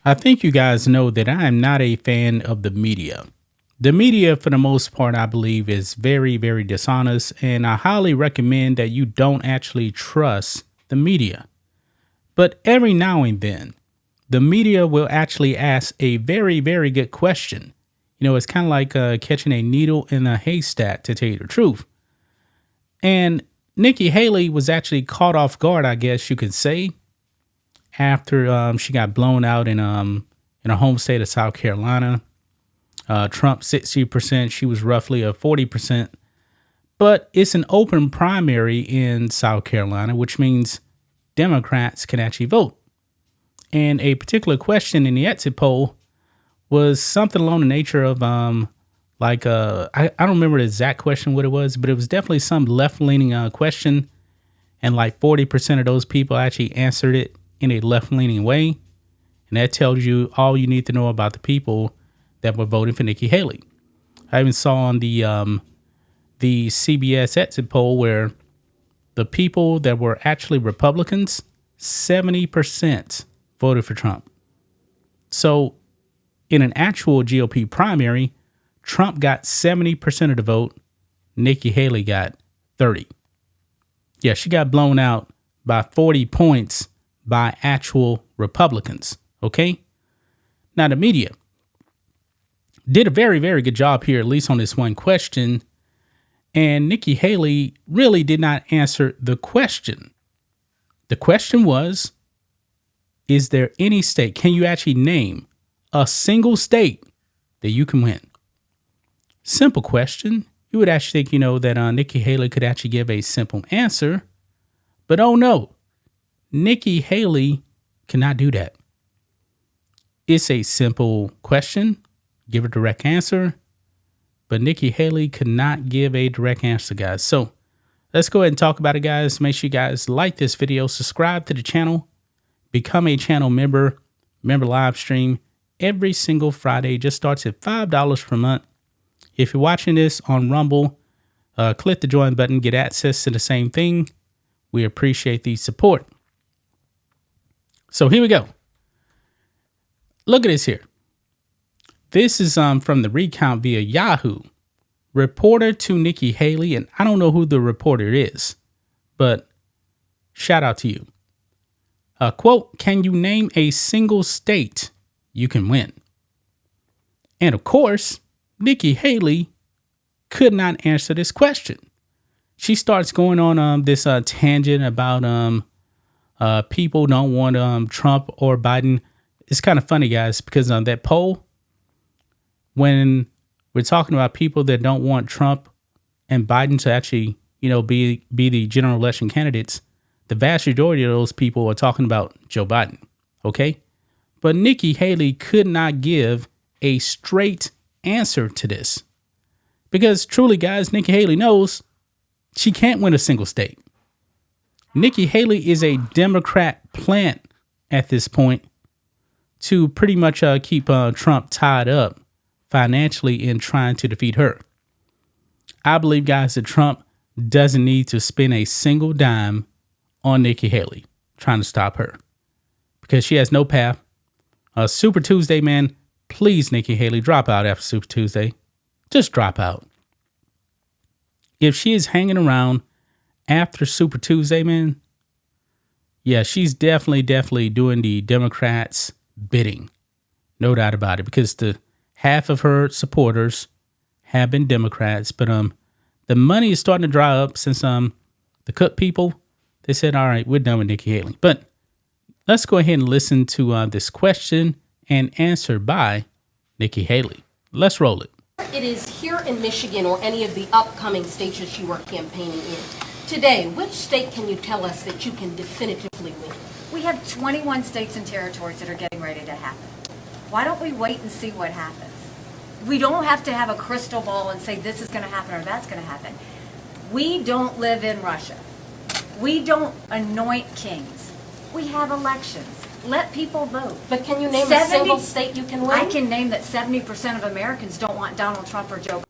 I think you guys know that I am not a fan of the media. The media, for the most part, I believe is very, very dishonest, and I highly recommend that you don't actually trust the media. But every now and then, the media will actually ask a very, very good question. You know, it's kind of like catching a needle in a haystack, to tell you the truth. And Nikki Haley was actually caught off guard, I guess you could say, after she got blown out in her home state of South Carolina. Trump 60%, she was roughly a 40%. But it's an open primary in South Carolina, which means Democrats can actually vote. And a particular question in the exit poll was something along the nature of I don't remember the exact question what it was, but it was definitely some left-leaning question, and like 40% of those people actually answered it in a left-leaning way, and that tells you all you need to know about the people that were voting for Nikki Haley. I even saw on the CBS exit poll where the people that were actually Republicans, 70% voted for Trump. So in an actual GOP primary, Trump got 70% of the vote. Nikki Haley got 30. Yeah, she got blown out by 40 points by actual Republicans. Okay? Now, the media did a very, very good job here, at least on this one question. And Nikki Haley really did not answer the question. The question was, is there any state, can you actually name a single state that you can win? Simple question. You would actually think, that Nikki Haley could actually give a simple answer. But oh no, Nikki Haley cannot do that. It's a simple question. Give a direct answer. But Nikki Haley could not give a direct answer, guys. So let's go ahead and talk about it, guys. Make sure you guys like this video, subscribe to the channel, become a channel member. Remember, live stream every single Friday. Just starts at $5 per month. If you're watching this on Rumble, click the join button, get access to the same thing. We appreciate the support. So here we go. Look at this here. This is from the recount via Yahoo. Reporter to Nikki Haley, and I don't know who the reporter is, but shout out to you. Quote, can you name a single state you can win? And of course, Nikki Haley could not answer this question. She starts going on this tangent about people don't want Trump or Biden. It's kind of funny, guys, because on that poll, when we're talking about people that don't want Trump and Biden to actually, be the general election candidates, the vast majority of those people are talking about Joe Biden. Okay. But Nikki Haley could not give a straight answer to this, because truly, guys, Nikki Haley knows she can't win a single state. Nikki Haley is a Democrat plant at this point to pretty much keep Trump tied up financially in trying to defeat her. I believe, guys, that Trump doesn't need to spend a single dime on Nikki Haley trying to stop her, because she has no path. Super Tuesday, man. Please, Nikki Haley, drop out after Super Tuesday. Just drop out. If she is hanging around after Super Tuesday, man, yeah, she's definitely doing the Democrats' bidding. No doubt about it, because the half of her supporters have been Democrats, but the money is starting to dry up since the Cook people, they said, all right, we're done with Nikki Haley. But let's go ahead and listen to this question and answer by Nikki Haley. Let's roll it. It is here in Michigan or any of the upcoming states that you are campaigning in. Today, which state can you tell us that you can definitively win? We have 21 states and territories that are getting ready to happen. Why don't we wait and see what happens? We don't have to have a crystal ball and say this is going to happen or that's going to happen. We don't live in Russia. We don't anoint kings. We have elections. Let people vote. But can you name a single state you can win? I can name that 70% of Americans don't want Donald Trump or Joe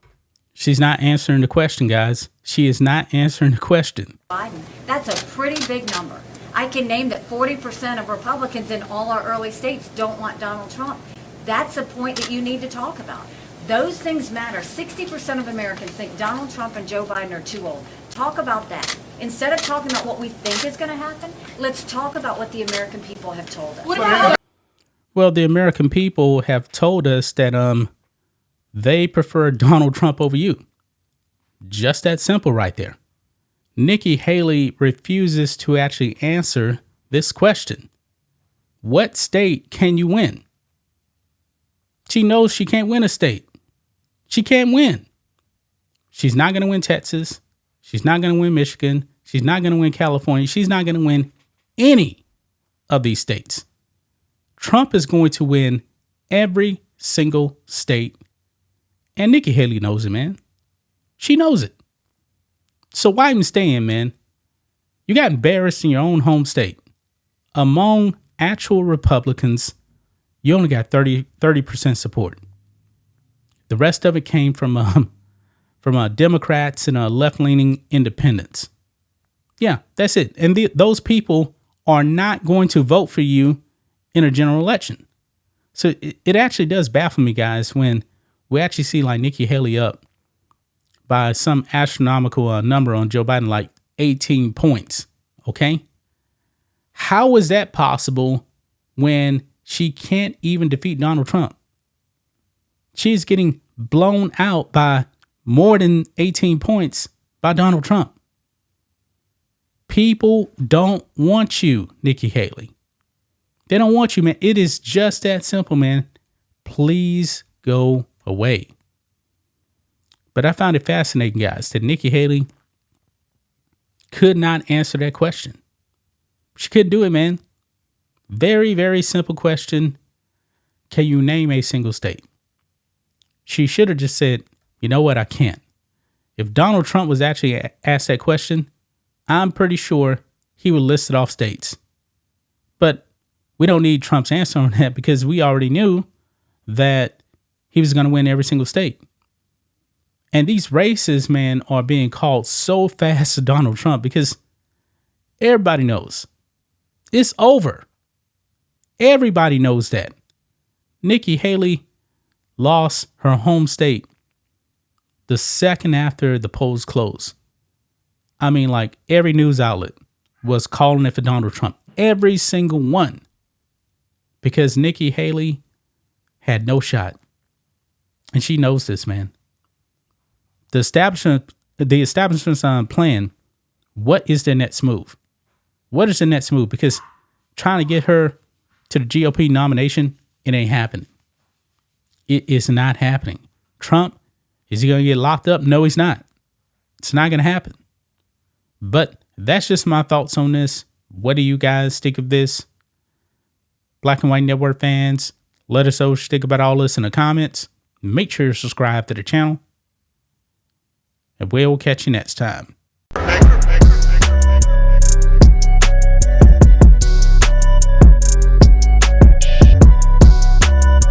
She's not answering the question, guys. She is not answering the question. Biden. That's a pretty big number. I can name that 40% of Republicans in all our early states don't want Donald Trump. That's a point that you need to talk about. Those things matter. 60% of Americans think Donald Trump and Joe Biden are too old. Talk about that. Instead of talking about what we think is going to happen, let's talk about what the American people have told us. Well, the American people have told us that they prefer Donald Trump over you. Just that simple right there. Nikki Haley refuses to actually answer this question. What state can you win? She knows she can't win a state. She can't win. She's not going to win Texas. She's not going to win Michigan. She's not going to win California. She's not going to win any of these states. Trump is going to win every single state. And Nikki Haley knows it, man. She knows it. So why even stay in, man? You got embarrassed in your own home state. Among actual Republicans, you only got 30% support. The rest of it came from Democrats and left-leaning independents. Yeah, that's it. And those people are not going to vote for you in a general election. So it actually does baffle me, guys, when we actually see like Nikki Haley up by some astronomical number on Joe Biden, like 18 points. Okay. How is that possible when she can't even defeat Donald Trump? She's getting blown out by more than 18 points by Donald Trump. People don't want you, Nikki Haley. They don't want you, man. It is just that simple, man. Please go away. But I found it fascinating, guys, that Nikki Haley could not answer that question. She couldn't do it, man. Very, very simple question. Can you name a single state? She should have just said, you know what, I can't. If Donald Trump was actually asked that question, I'm pretty sure he would list it off states. But we don't need Trump's answer on that because we already knew that he was going to win every single state. And these races, man, are being called so fast to Donald Trump because everybody knows it's over. Everybody knows that. Nikki Haley lost her home state the second after the polls closed. I mean, like every news outlet was calling it for Donald Trump. Every single one. Because Nikki Haley had no and she knows this, man. The establishment's plan. What is their next move? What is the next move? Because trying to get her to the GOP nomination, it ain't happening. It is not happening. Trump, is he going to get locked up? No, he's not. It's not going to happen. But that's just my thoughts on this. What do you guys think of this? Black and White Network fans, let us know what you think about all this in the comments. Make sure you subscribe to the channel. And we'll catch you next time.